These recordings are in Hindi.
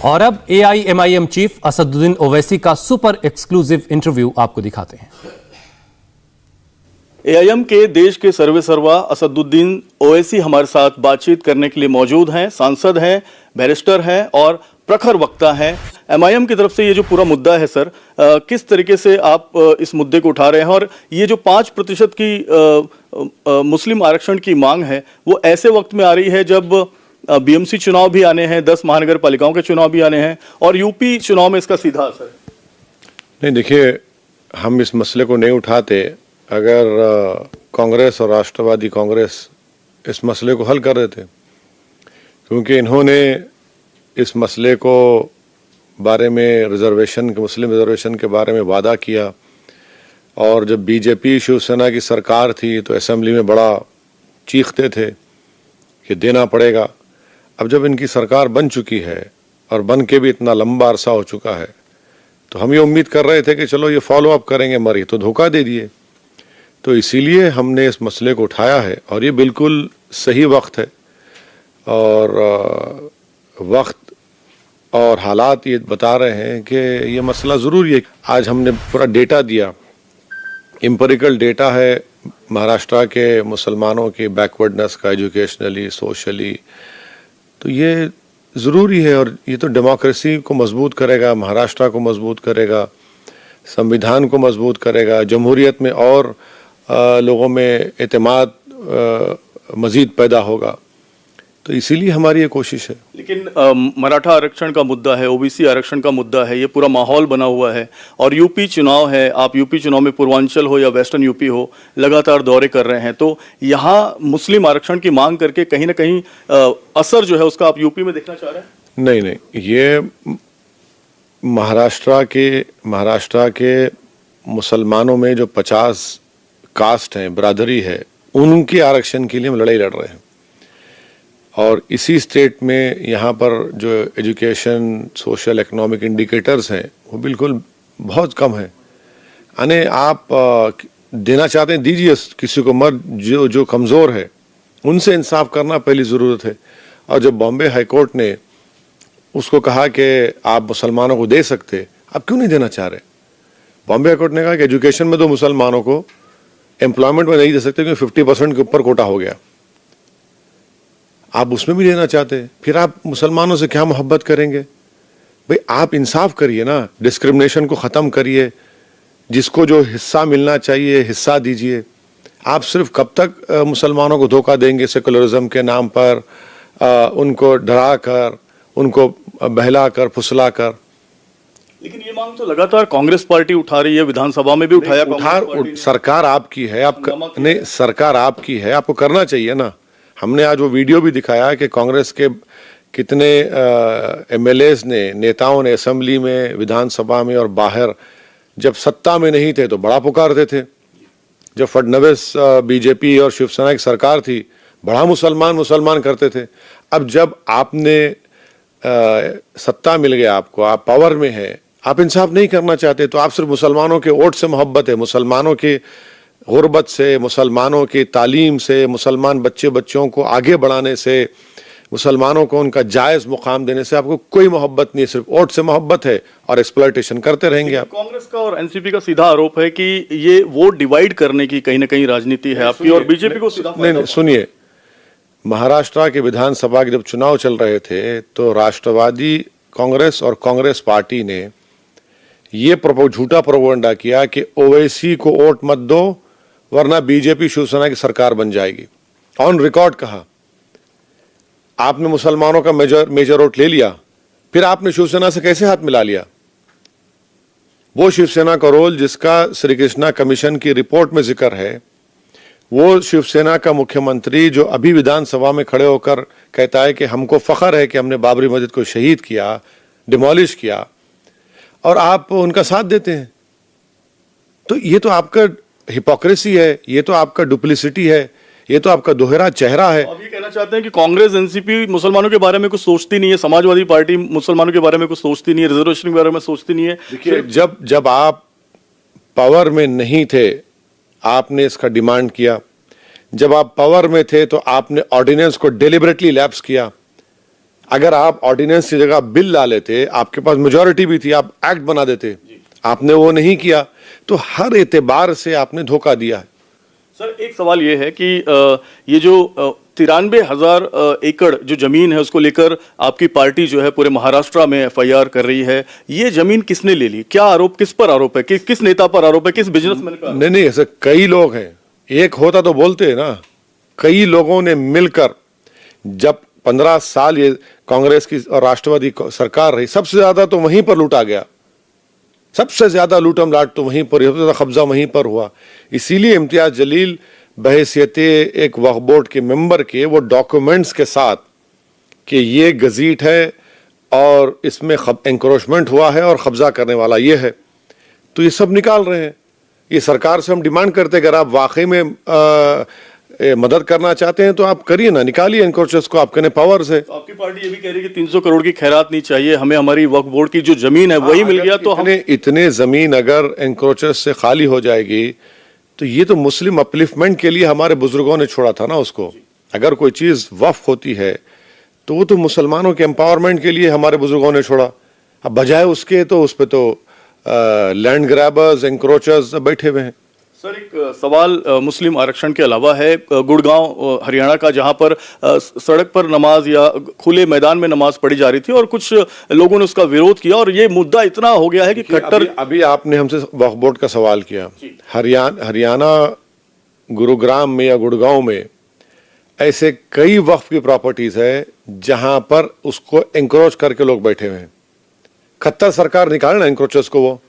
और अब AIMIM चीफ असदुद्दीन ओवैसी का सुपर एक्सक्लूसिव इंटरव्यू आपको दिखाते हैं। AIM के देश के सर्वेसर्वा असदुद्दीन ओवैसी हमारे साथ बातचीत करने के लिए मौजूद हैं। सांसद हैं, बैरिस्टर हैं और प्रखर वक्ता हैं। MIM की तरफ से ये जो पूरा मुद्दा है सर, किस तरीके से आप इस मुद्दे को उठा रहे हैं, और ये जो 5% की मुस्लिम आरक्षण की मांग है वो ऐसे वक्त में आ रही है जब BMC चुनाव भी आने हैं, 10 महानगर पालिकाओं के चुनाव भी आने हैं और यूपी चुनाव में इसका सीधा असर। नहीं, देखिए, हम इस मसले को नहीं उठाते अगर कांग्रेस और राष्ट्रवादी कांग्रेस इस मसले को हल कर देते, क्योंकि इन्होंने इस मसले को बारे में मुस्लिम रिजर्वेशन के बारे में वादा किया, और जब बीजेपी शिवसेना की सरकार थी तो असेंबली में बड़ा चीखते थे कि देना पड़ेगा। अब जब इनकी सरकार बन चुकी है और बन के भी इतना लंबा अरसा हो चुका है, तो हम ये उम्मीद कर रहे थे कि चलो ये फॉलो अप करेंगे, मरी तो धोखा दे दिए। तो इसीलिए हमने इस मसले को उठाया है और ये बिल्कुल सही वक्त है, और वक्त और हालात ये बता रहे हैं कि ये मसला ज़रूरी है। आज हमने पूरा डेटा दिया, एम्पिरिकल डेटा है महाराष्ट्र के मुसलमानों की बैकवर्डनेस का, एजुकेशनली, सोशली, तो ये ज़रूरी है और ये तो डेमोक्रेसी को मजबूत करेगा, महाराष्ट्र को मजबूत करेगा, संविधान को मजबूत करेगा, जमहूरियत में और लोगों में एतमाद मज़ीद पैदा होगा। तो इसीलिए हमारी ये कोशिश है। लेकिन मराठा आरक्षण का मुद्दा है, OBC आरक्षण का मुद्दा है, ये पूरा माहौल बना हुआ है और यूपी चुनाव है। आप यूपी चुनाव में पूर्वांचल हो या वेस्टर्न यूपी हो, लगातार दौरे कर रहे हैं, तो यहाँ मुस्लिम आरक्षण की मांग करके कहीं ना कहीं असर जो है उसका आप यूपी में देखना चाह रहे हैं? नहीं, ये महाराष्ट्र के मुसलमानों में जो 50 कास्ट हैं, बरादरी है, उनके आरक्षण के लिए हम लड़ाई लड़ रहे हैं। और इसी स्टेट में यहाँ पर जो एजुकेशन, सोशल, इकोनॉमिक इंडिकेटर्स हैं वो बिल्कुल बहुत कम है। यानी आप देना चाहते हैं दीजिए किसी को, मर जो कमज़ोर है उनसे इंसाफ करना पहली ज़रूरत है। और जब बॉम्बे हाई कोर्ट ने उसको कहा कि आप मुसलमानों को दे सकते, आप क्यों नहीं देना चाह रहे? बॉम्बे हाई कोर्ट ने कहा कि एजुकेशन में दो मुसलमानों को, एम्प्लॉयमेंट में नहीं दे सकते क्योंकि 50% के ऊपर कोटा हो गया। आप उसमें भी देना चाहते हैं, फिर आप मुसलमानों से क्या मोहब्बत करेंगे? भाई आप इंसाफ करिए ना, डिस्क्रिमिनेशन को ख़त्म करिए, जिसको जो हिस्सा मिलना चाहिए हिस्सा दीजिए। आप सिर्फ कब तक मुसलमानों को धोखा देंगे सेकुलरिज्म के नाम पर, उनको डरा कर, उनको बहला कर, फुसला कर? लेकिन ये मांग तो लगातार कांग्रेस पार्टी उठा रही है, विधानसभा में भी उठाया। सरकार आपकी है, नहीं, सरकार आपकी है, आपको करना चाहिए ना। हमने आज वो वीडियो भी दिखाया कि कांग्रेस के कितने MLAs ने, नेताओं ने असेंबली में, विधानसभा में और बाहर जब सत्ता में नहीं थे तो बड़ा पुकारते थे। जब फडणवीस बीजेपी और शिवसेना की सरकार थी, बड़ा मुसलमान करते थे। अब जब आपने सत्ता मिल गया, आपको, आप पावर में है, आप इंसाफ नहीं करना चाहते, तो आप सिर्फ मुसलमानों के वोट से मोहब्बत है, मुसलमानों की गुर्बत से, मुसलमानों की तालीम से, मुसलमान बच्चों को आगे बढ़ाने से, मुसलमानों को उनका जायज़ मुकाम देने से आपको कोई मोहब्बत नहीं, सिर्फ वोट से मोहब्बत है और एक्सप्लॉयटेशन करते रहेंगे आप। कांग्रेस का और NCP का सीधा आरोप है कि ये वोट डिवाइड करने की कहीं ना कहीं राजनीति है आपकी, और बीजेपी को सीधा। नहीं, सुनिए, महाराष्ट्र के विधानसभा के जब चुनाव चल रहे थे तो राष्ट्रवादी कांग्रेस और कांग्रेस पार्टी ने ये झूठा प्रोपेगेंडा किया कि ओवैसी को वोट मत दो वरना बीजेपी शिवसेना की सरकार बन जाएगी। ऑन रिकॉर्ड कहा। आपने मुसलमानों का मेजर वोट ले लिया, फिर आपने शिवसेना से कैसे हाथ मिला लिया? वो शिवसेना का रोल जिसका श्री कृष्णा कमीशन की रिपोर्ट में जिक्र है, वो शिवसेना का मुख्यमंत्री जो अभी विधानसभा में खड़े होकर कहता है कि हमको फख्र है कि हमने बाबरी मस्जिद को शहीद किया, डिमोलिश किया, और आप उनका साथ देते हैं। तो ये तो आपका हिपोक्रेसी है, ये तो आपका डुप्लिसिटी है, ये तो आपका दोहरा चेहरा है। अब ये कहना चाहते हैं कि कांग्रेस NCP मुसलमानों के बारे में कुछ सोचती नहीं है, समाजवादी पार्टी मुसलमानों के बारे में कुछ सोचती नहीं है, रिजर्वेशन के बारे में सोचती नहीं है। देखिए, जब आप पावर में नहीं थे आपने इसका डिमांड किया, जब आप पावर में थे तो आपने ऑर्डिनेंस को डेलिबरेटली लैप्स किया। अगर आप ऑर्डिनेंस की जगह बिल ला लेते, आपके पास मेजोरिटी भी थी, आप एक्ट बना देते, आपने वो नहीं किया, तो हर एतबार से आपने धोखा दिया है। सर एक सवाल ये है कि ये जो 93,000 एकड़ जो जमीन है उसको लेकर आपकी पार्टी जो है पूरे महाराष्ट्र में एफआईआर कर रही है, ये जमीन किसने ले ली? क्या आरोप, किस पर आरोप है, किस नेता पर आरोप है, किस बिजनेसमैन का? नहीं, ऐसे कई लोग हैं, एक होता तो बोलते हैं ना। कई लोगों ने मिलकर, जब 15 साल ये कांग्रेस की और राष्ट्रवादी सरकार रही, सबसे ज्यादा तो वहीं पर लूटा गया, सबसे ज्यादा लूटम लाट तो वहीं पर, सबसे ज्यादा कब्जा वहीं पर हुआ। इसीलिए इम्तियाज जलील बहैसियत एक वक्फ बोर्ड के मेंबर के वो डॉक्यूमेंट्स के साथ कि ये गजीट है और इसमें एंक्रोचमेंट हुआ है और कब्जा करने वाला ये है, तो ये सब निकाल रहे हैं। ये सरकार से हम डिमांड करते हैं, अगर आप वाकई में मदद करना चाहते हैं तो आप करिए ना, निकालिए एंक्रोचर्स को, आपके पावर्स है। तो आपकी पार्टी ये भी कह रही है कि 300 करोड़ की खैरात नहीं चाहिए, हमें हमारी वक्फ बोर्ड की जो जमीन है वही मिल गया तो हम इतने जमीन अगर एंक्रोचर्स से खाली हो जाएगी तो ये तो मुस्लिम अपलिफ्टमेंट के लिए हमारे बुजुर्गों ने छोड़ा था ना उसको। अगर कोई चीज वक्फ होती है तो वो तो मुसलमानों के एम्पावरमेंट के लिए हमारे बुजुर्गों ने छोड़ा। अब बजाय उसके तो उस पर तो लैंड ग्रैबर्स, एंक्रोचर्स बैठे हुए हैं। सर एक सवाल मुस्लिम आरक्षण के अलावा है, गुड़गांव हरियाणा का, जहां पर सड़क पर नमाज या खुले मैदान में नमाज पढ़ी जा रही थी और कुछ लोगों ने उसका विरोध किया और ये मुद्दा इतना हो गया है कि कट्टर अभी आपने हमसे वक्फ बोर्ड का सवाल किया। हरियाणा गुरुग्राम में या गुड़गांव में ऐसे कई वक्फ की प्रॉपर्टीज है जहां पर उसको एंक्रोच करके लोग बैठे हुए हैं। खत्तर सरकार निकाले ना एंक्रोचर्स को, वो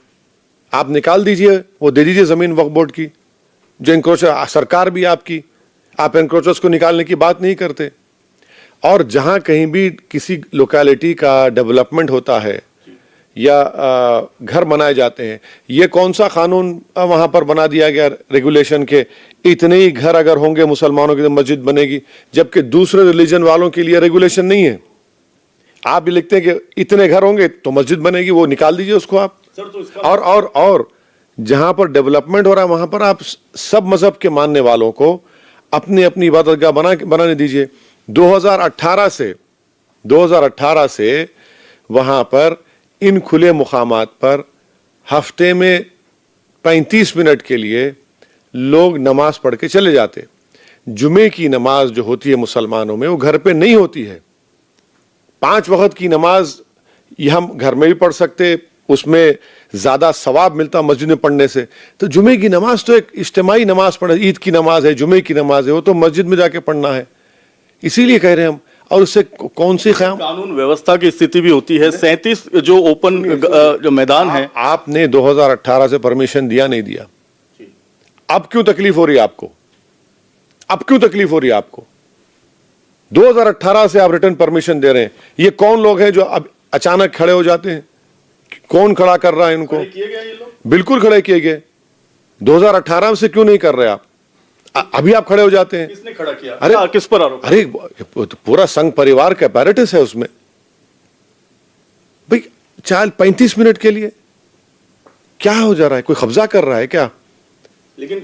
आप निकाल दीजिए, वो दे दीजिए जमीन वक्फ बोर्ड की, जो एंक्रोचर, सरकार भी आपकी, आप एंक्रोचर्स को निकालने की बात नहीं करते। और जहां कहीं भी किसी लोकेलिटी का डेवलपमेंट होता है या घर बनाए जाते हैं, ये कौन सा कानून वहां पर बना दिया गया रेगुलेशन के, इतने ही घर अगर होंगे मुसलमानों की तो मस्जिद बनेगी, जबकि दूसरे रिलीजन वालों के लिए रेगुलेशन नहीं है। आप भी लिखते हैं कि इतने घर होंगे तो मस्जिद बनेगी, वो निकाल दीजिए उसको आप। तो और जहां पर डेवलपमेंट हो रहा है वहां पर आप सब मजहब के मानने वालों को अपनी अपनी इबादतगाह बनाने दीजिए। 2018 से वहां पर इन खुले मुकामात पर हफ्ते में 35 मिनट के लिए लोग नमाज पढ़ के चले जाते। जुमे की नमाज जो होती है मुसलमानों में, वो घर पे नहीं होती है। 5 वक्त की नमाज ये हम घर में भी पढ़ सकते, उसमें ज्यादा सवाब मिलता मस्जिद में पढ़ने से। तो जुमे की नमाज तो एक इज्तिमाई नमाज पढ़े, ईद की नमाज है, जुमे की नमाज है, वो तो मस्जिद में जाके पढ़ना है। इसीलिए कह रहे हैं हम। और उससे कौन सी कानून व्यवस्था की स्थिति भी होती है। 37 जो ओपन जो मैदान है, आपने 2018 से परमिशन दिया नहीं दिया, अब क्यों तकलीफ हो रही है आपको? अब क्यों तकलीफ हो रही है आपको? 2018 से आप रिटर्न परमिशन दे रहे हैं। ये कौन लोग हैं जो अब अचानक खड़े हो जाते हैं? कौन खड़ा कर रहा है इनको? किए गए ये लोग? बिल्कुल खड़े किए गए। 2018 से क्यों नहीं कर रहे आप? अभी आप खड़े हो जाते हैं। किसने खड़ा किया? अरे किस पर आरोप? अरे पूरा संघ परिवार का apparatus है उसमें भाई। 35 मिनट के लिए क्या हो जा रहा है? कोई कब्जा कर रहा है क्या? लेकिन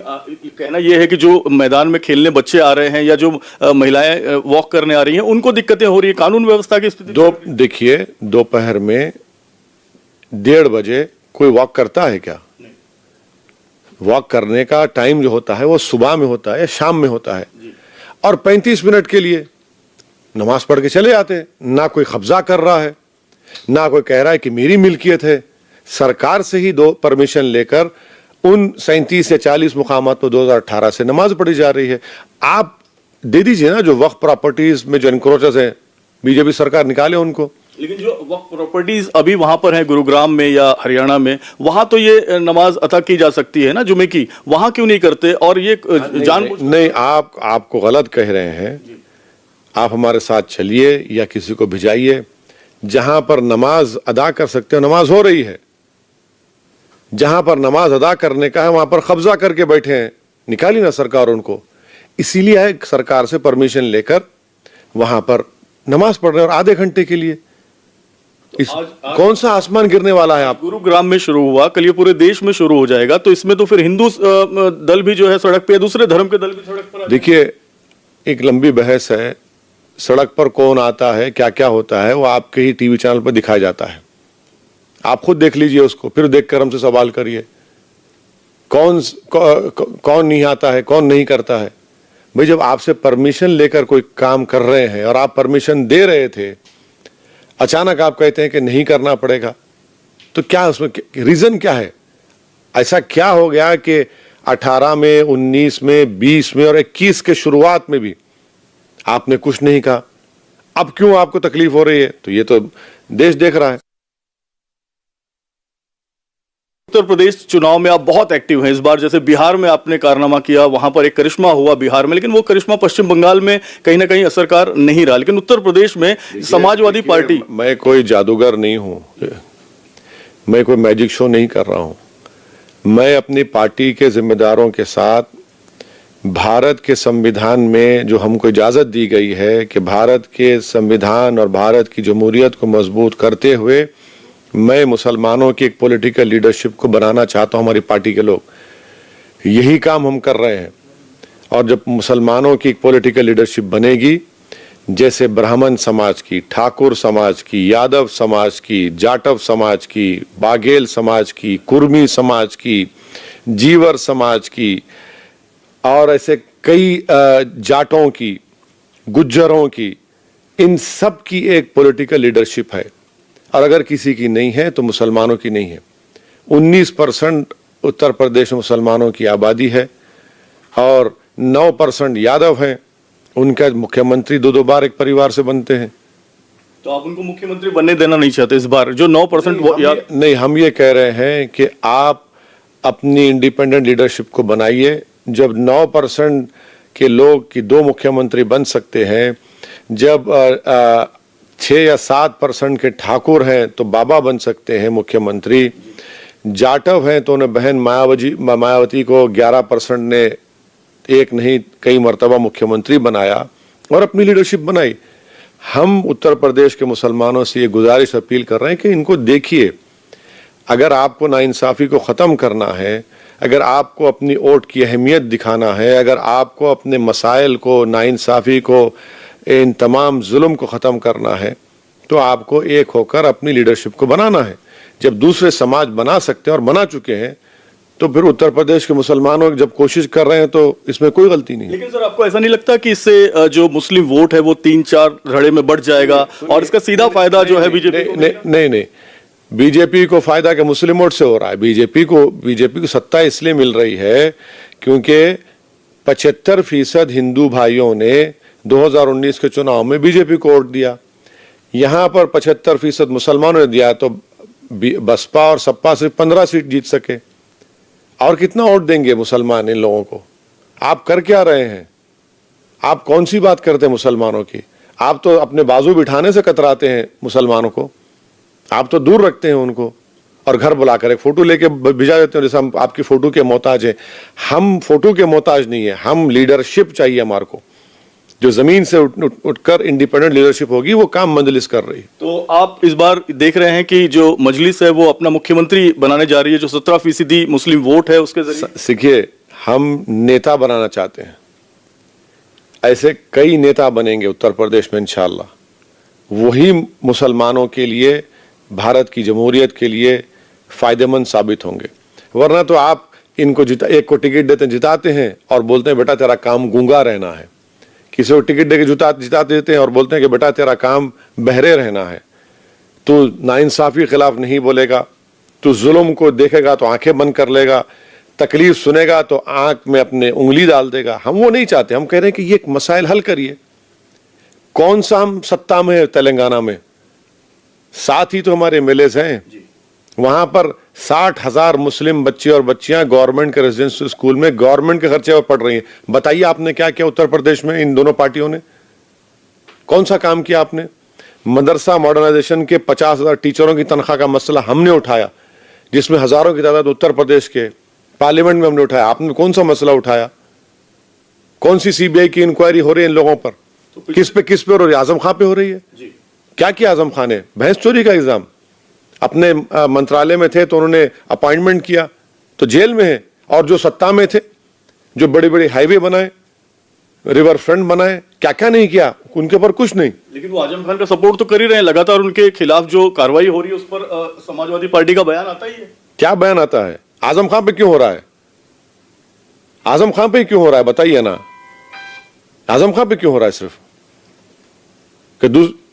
कहना यह है कि जो मैदान में खेलने बच्चे आ रहे हैं या जो महिलाएं वॉक करने आ रही हैं, उनको दिक्कतें हो रही है। कानून व्यवस्था की स्थिति देखिए, दोपहर में 1:30 बजे कोई वॉक करता है क्या? वॉक करने का टाइम जो होता है वो सुबह में होता है या शाम में होता है। और 35 मिनट के लिए नमाज पढ़ के चले आते हैं। ना कोई कब्जा कर रहा है, ना कोई कह रहा है कि मेरी मिल्कियत है। सरकार से ही परमिशन लेकर उन 37 या 40 मुकामात पर 2018 से नमाज पढ़ी जा रही है। आप दे दीजिए ना, जो वक्फ प्रॉपर्टीज में जो एनक्रोचर्स हैं, बीजेपी सरकार निकाले उनको। लेकिन जो वक्फ प्रॉपर्टीज अभी वहां पर है गुरुग्राम में या हरियाणा में, वहां तो ये नमाज अता की जा सकती है ना जुमे की, वहां क्यों नहीं करते? और ये नहीं, आपको गलत कह रहे हैं। आप हमारे साथ चलिए या किसी को भिजाइए, जहां पर नमाज अदा कर सकते हो, नमाज हो रही है। जहां पर नमाज अदा करने का है वहां पर कब्जा करके बैठे हैं। निकाली ना सरकार उनको। इसीलिए है सरकार से परमिशन लेकर वहां पर नमाज पढ़ रहे हैं, और आधे घंटे के लिए। कौन सा आसमान गिरने वाला है? आप गुरुग्राम में शुरू हुआ, कल ये पूरे देश में शुरू हो जाएगा, तो इसमें तो फिर हिंदू दल भी जो है सड़क पे, दूसरे धर्म के दल भी सड़क पर। देखिए, एक लंबी बहस है सड़क पर कौन आता है, क्या क्या होता है, वो आपके ही टीवी चैनल पर दिखाया जाता है। आप खुद देख लीजिए उसको, फिर देखकर हमसे सवाल करिए कौन नहीं आता है, कौन नहीं करता है। भाई जब आपसे परमिशन लेकर कोई काम कर रहे हैं और आप परमिशन दे रहे थे, अचानक आप कहते हैं कि नहीं करना पड़ेगा, तो क्या उसमें रीजन क्या है? ऐसा क्या हो गया कि 18 में, 19 में, 20 में और 21 के शुरुआत में भी आपने कुछ नहीं कहा? अब क्यों आपको तकलीफ हो रही है? तो ये तो देश देख रहा है। उत्तर प्रदेश चुनाव में आप बहुत एक्टिव हैं इस बार। जैसे बिहार में आपने कारनामा किया, वहां पर एक करिश्मा हुआ बिहार में, लेकिन वो करिश्मा पश्चिम बंगाल में कहीं ना कहीं असरकार नहीं रहा। लेकिन उत्तर प्रदेश में समाजवादी पार्टी, मैं कोई जादूगर नहीं हूं, मैं कोई मैजिक शो नहीं कर रहा हूं। मैं अपनी पार्टी के जिम्मेदारों के साथ भारत के संविधान में जो हमको इजाजत दी गई है कि भारत के संविधान और भारत की जमहूरियत को मजबूत करते हुए मैं मुसलमानों की एक पॉलिटिकल लीडरशिप को बनाना चाहता हूं। हमारी पार्टी के लोग यही काम हम कर रहे हैं। और जब मुसलमानों की एक पॉलिटिकल लीडरशिप बनेगी, जैसे ब्राह्मण समाज की, ठाकुर समाज की, यादव समाज की, जाटव समाज की, बाघेल समाज की, कुर्मी समाज की, जीवर समाज की और ऐसे कई जाटों की, गुज्जरों की, इन सब की एक पॉलिटिकल लीडरशिप है। और अगर किसी की नहीं है तो मुसलमानों की नहीं है। 19% उत्तर प्रदेश में मुसलमानों की आबादी है और 9% यादव हैं। उनका मुख्यमंत्री दो बार एक परिवार से बनते हैं। तो आप उनको मुख्यमंत्री बनने देना नहीं चाहते इस बार? जो 9% नहीं, हम ये कह रहे हैं कि आप अपनी इंडिपेंडेंट लीडरशिप को बनाइए। जब 9% के लोग की 2 मुख्यमंत्री बन सकते हैं, जब 6 या 7% के ठाकुर हैं तो बाबा बन सकते हैं मुख्यमंत्री, जाटव हैं तो उन्हें बहन मायावती को 11% ने एक नहीं कई मर्तबा मुख्यमंत्री बनाया और अपनी लीडरशिप बनाई। हम उत्तर प्रदेश के मुसलमानों से ये गुजारिश अपील कर रहे हैं कि इनको देखिए, अगर आपको नाइंसाफी को ख़त्म करना है, अगर आपको अपनी वोट की अहमियत दिखाना है, अगर आपको अपने मसाइल को, नाइंसाफी को, इन तमाम जुल्म को ख़त्म करना है, तो आपको एक होकर अपनी लीडरशिप को बनाना है। जब दूसरे समाज बना सकते हैं और बना चुके हैं, तो फिर उत्तर प्रदेश के मुसलमानों जब कोशिश कर रहे हैं तो इसमें कोई गलती नहीं। लेकिन सर, आपको ऐसा नहीं लगता कि इससे जो मुस्लिम वोट है वो 3-4 धड़े में बढ़ जाएगा और इसका सीधा फायदा जो है बीजेपी को? नहीं, बीजेपी को फायदा के मुस्लिम वोट से हो रहा है। बीजेपी को सत्ता इसलिए मिल रही है क्योंकि 75% हिंदू भाइयों ने 2019 के चुनाव में बीजेपी को वोट दिया। यहां पर 75% मुसलमानों ने दिया, तो बसपा और सपा सिर्फ 15 सीट जीत सके। और कितना वोट देंगे मुसलमान इन लोगों को? आप कर क्या रहे हैं? आप कौन सी बात करते हैं मुसलमानों की? आप तो अपने बाजू बिठाने से कतराते हैं मुसलमानों को। आप तो दूर रखते हैं उनको और घर बुलाकर एक फोटो लेके भिजा देते हैं, जैसे हम आपकी फोटो के मोहताज हैं। हम फोटो के मोहताज नहीं है, हम लीडरशिप चाहिए हमारे को, जो जमीन से उठकर इंडिपेंडेंट लीडरशिप होगी। वो काम मजलिस कर रही है। तो आप इस बार देख रहे हैं कि जो मजलिस है वो अपना मुख्यमंत्री बनाने जा रही है, जो 17% मुस्लिम वोट है उसके जरिए। सीखिए, हम नेता बनाना चाहते हैं, ऐसे कई नेता बनेंगे उत्तर प्रदेश में इंशाअल्लाह। वही मुसलमानों के लिए, भारत की जमहूरियत के लिए फायदेमंद साबित होंगे। वरना तो आप इनको एक को टिकट देते, जिताते हैं और बोलते हैं बेटा तेरा काम गूंगा रहना है। किसी को टिकट देके जिता देते हैं और बोलते हैं कि बेटा तेरा काम बहरे रहना है। तो नाइंसाफी के खिलाफ नहीं बोलेगा, तो जुल्म को देखेगा तो आंखें बंद कर लेगा, तकलीफ सुनेगा तो आंख में अपने उंगली डाल देगा। हम वो नहीं चाहते। हम कह रहे हैं कि ये एक मसाइल हल करिए। कौन सा हम सत्ता में है? तेलंगाना में 7 ही तो हमारे एमएलएज हैं। वहां पर 60,000 मुस्लिम बच्चे और बच्चियां गवर्नमेंट के रेजिडेंशियल स्कूल में गवर्नमेंट के खर्चे पर पढ़ रही हैं। बताइए आपने क्या किया उत्तर प्रदेश में? इन दोनों पार्टियों ने कौन सा काम किया? आपने मदरसा मॉडर्नाइजेशन के 50,000 टीचरों की तनख्वाह का मसला हमने उठाया, जिसमें हजारों की तादाद उत्तर प्रदेश के पार्लियामेंट में हमने उठाया। आपने कौन सा मसला उठाया? कौन सी सीबीआई की इंक्वायरी हो रही है इन लोगों पर? किस पे हो रही है? आजम खां पे हो रही है। क्या किया आजम खान ने? भैंस चोरी का इल्जाम। अपने मंत्रालय में थे तो उन्होंने अपॉइंटमेंट किया तो जेल में है। और जो सत्ता में थे, जो बड़े बड़े हाईवे बनाए, रिवर फ्रंट बनाए, क्या क्या नहीं किया, उनके ऊपर कुछ नहीं। लेकिन वो आजम खान का सपोर्ट तो कर ही रहे हैं, लगातार उनके खिलाफ जो कार्रवाई हो रही है उस पर समाजवादी पार्टी का बयान आता ही है। क्या बयान आता है? आजम खान पे क्यों हो रहा है? आजम खान पे क्यों हो रहा है बताइए ना, आजम खान पे क्यों हो रहा है सिर्फ?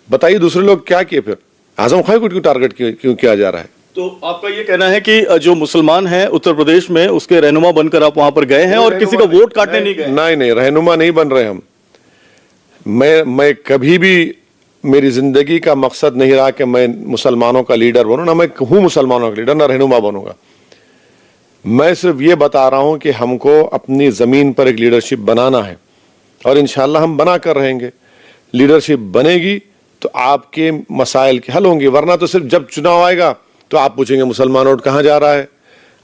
बताइए दूसरे लोग क्या किए, फिर आजम खान को क्यों टारगेट क्यों किया जा रहा है? तो आपका ये कहना है कि जो मुसलमान हैं उत्तर प्रदेश में उसके रहनुमा बनकर आप वहां पर गए हैं और किसी का वोट काटने नहीं गए? नहीं, रहनुमा नहीं बन रहे हम। मैं कभी भी, मेरी जिंदगी का मकसद नहीं रहा कि मैं मुसलमानों का लीडर बनूं, ना मैं हूं मुसलमानों का लीडर, ना रहनुमा बनूंगा। मैं सिर्फ ये बता रहा हूं कि हमको अपनी जमीन पर एक लीडरशिप बनाना है और इंशाल्लाह हम बना कर रहेंगे। लीडरशिप बनेगी तो आपके मसाइल के हल होंगे, वरना तो सिर्फ जब चुनाव आएगा तो आप पूछेंगे मुसलमान वोट कहां जा रहा है,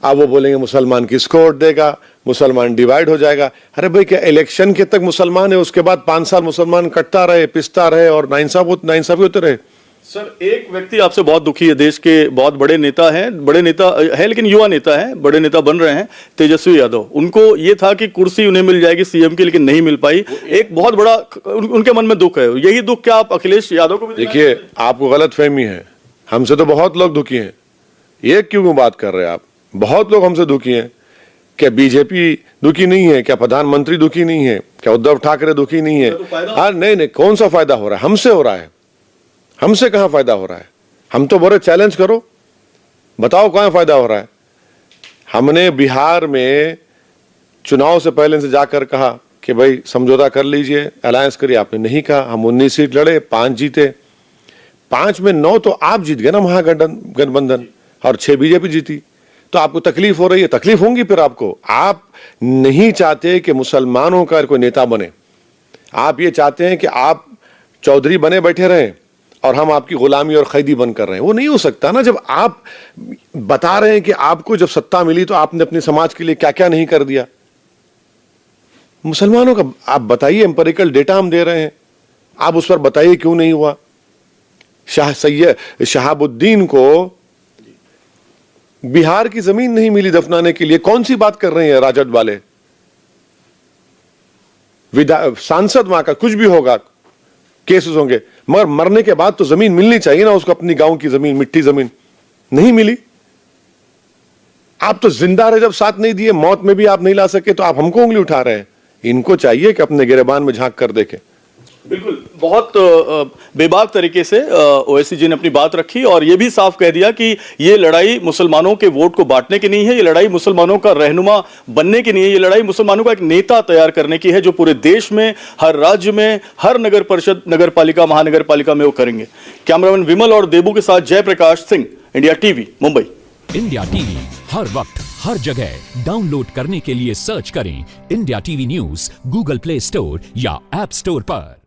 आप वो बोलेंगे मुसलमान किसको वोट देगा, मुसलमान डिवाइड हो जाएगा। अरे भाई, क्या इलेक्शन के तक मुसलमान है, उसके बाद 5 साल मुसलमान कटता रहे, पिसता रहे और नाइंसाफी होते रहे? सर, एक व्यक्ति आपसे बहुत दुखी है, देश के बहुत बड़े नेता है लेकिन युवा नेता है, बड़े नेता बन रहे हैं, तेजस्वी यादव। उनको ये था कि कुर्सी उन्हें मिल जाएगी सीएम की, लेकिन नहीं मिल पाई। एक बहुत बड़ा उनके मन में दुख है, यही दुख क्या आप अखिलेश यादव को भी? देखिए, आपको गलत फहमी है, हमसे तो बहुत लोग दुखी हैं। ये क्यों बात कर रहे हैं आप? बहुत लोग हमसे दुखी हैं। क्या बीजेपी दुखी नहीं है? क्या प्रधानमंत्री दुखी नहीं है? क्या उद्धव ठाकरे दुखी नहीं है? हाँ, नहीं, कौन सा फायदा हो रहा है? हमसे हो रहा है। हमसे कहां फायदा हो रहा है? हम तो बोले चैलेंज करो, बताओ कहां फायदा हो रहा है? हमने बिहार में चुनाव से पहले से जाकर कहा कि भाई समझौता कर लीजिए, अलायंस करिए, आपने नहीं कहा। हम 19 सीट लड़े, 5 जीते, 5 में 9 तो आप जीत गए ना महागठबंधन, और 6 बीजेपी जीती। तो आपको तकलीफ हो रही है, तकलीफ होंगी फिर आपको। आप नहीं चाहते कि मुसलमानों का कोई नेता बने, आप ये चाहते हैं कि आप चौधरी बने बैठे रहें और हम आपकी गुलामी और कैदी बनकर रहे हैं। वो नहीं हो सकता ना। जब आप बता रहे हैं कि आपको जब सत्ता मिली तो आपने अपने समाज के लिए क्या क्या नहीं कर दिया, मुसलमानों का आप बताइए। एम्पिरिकल डेटा हम दे रहे हैं, आप उस पर बताइए क्यों नहीं हुआ। शहाबुद्दीन को बिहार की जमीन नहीं मिली दफनाने के लिए, कौन सी बात कर रहे हैं राजद वाले? सांसद वहां का कुछ भी होगा, केसेस होंगे, मगर मरने के बाद तो जमीन मिलनी चाहिए ना उसको, अपनी गांव की जमीन, मिट्टी जमीन नहीं मिली। आप तो जिंदा रहे जब साथ नहीं दिए, मौत में भी आप नहीं ला सके, तो आप हमको उंगली उठा रहे हैं। इनको चाहिए कि अपने गिरेबान में झांक कर देखें। बिल्कुल, बहुत बेबाक तरीके से ओवैसी जी ने अपनी बात रखी और यह भी साफ कह दिया कि ये लड़ाई मुसलमानों के वोट को बांटने की नहीं है, ये लड़ाई मुसलमानों का रहनुमा बनने की नहीं है, ये लड़ाई मुसलमानों का एक नेता तैयार करने की है जो पूरे देश में, हर राज्य में, हर नगर परिषद, नगर पालिका, महानगर पालिका में वो करेंगे। कैमरामैन विमल और देबू के साथ Jayprakash Singh, India TV, Mumbai. India TV हर वक्त हर जगह डाउनलोड करने के लिए सर्च करें India TV news Google play store या ऐप स्टोर पर।